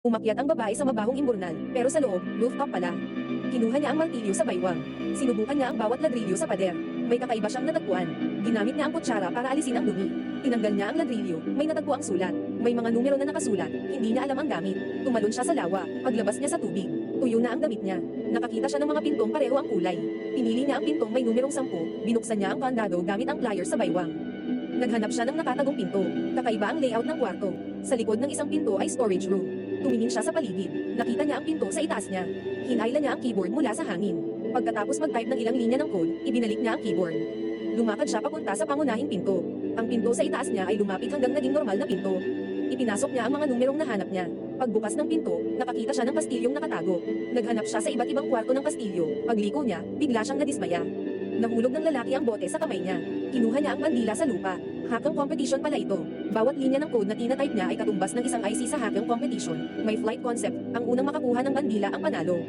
Umakyat ang babae sa mabahong imburnal, pero sa loob, rooftop pala. Kinuha niya ang martilyo sa baywang. Sinubukan niya ang bawat ladrilyo sa pader. May kakaiba siyang natagpuan. Ginamit niya ang kutsara para alisin ang dumi. Tinanggal niya ang ladrilyo, may natagpuang sulat. May mga numero na nakasulat, hindi niya alam ang gamit. Tumalon siya sa lawa, paglabas niya sa tubig. Tuyo na ang damit niya. Nakakita siya ng mga pintong pareho ang kulay. Pinili niya ang pintong may numerong 10, binuksan niya ang kandado gamit ang pliers sa baywang. Naghanap siya ng nakatagong pinto. Kakaiba ang layout ng kwarto. Sa likod ng isang pinto ay storage room. Tumingin siya sa paligid. Nakita niya ang pinto sa itaas niya. Hinayla niya ang keyboard mula sa hangin. Pagkatapos mag-type ng ilang linya ng code, ibinalik niya ang keyboard. Lumakad siya papunta sa pangunahing pinto. Ang pinto sa itaas niya ay lumapit hanggang naging normal na pinto. Ipinasok niya ang mga numerong nahanap niya. Pagbukas ng pinto, nakakita siya ng kastilyong nakatago. Naghanap siya sa iba't ibang kwarto ng kastilyo. Pagliko niya, bigla siyang nadismaya. Nahulog ng lalaki ang bote sa kamay niya. Kinuha niya ang bandila sa lupa. Hackang competition pala ito. Bawat linya ng code na tinatype niya ay katumbas ng isang IC sa hackang competition. May flight concept. Ang unang makakuha ng bandila ang panalo.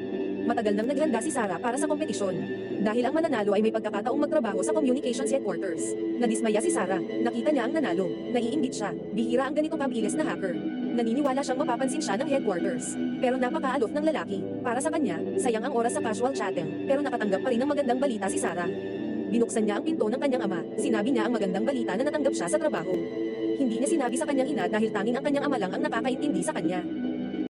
Matagal nang naghanda si Sarah para sa kompetisyon. Dahil ang mananalo ay may pagkakataong magtrabaho sa communications headquarters. Nadismaya si Sarah. Nakita niya ang nanalo. Naiinggit siya. Bihira ang ganitong kabilis na hacker. Naniniwala siyang mapapansin siya ng headquarters. Pero napaka-aloof ng lalaki. Para sa kanya, sayang ang oras sa casual chatting. Pero nakatanggap pa rin ng magandang balita si Sarah. Binuksan niya ang pinto ng kanyang ama. Sinabi niya ang magandang balita na natanggap siya sa trabaho. Hindi niya sinabi sa kanyang ina dahil tanging ang kanyang ama lang ang nakakaintindi sa kanya.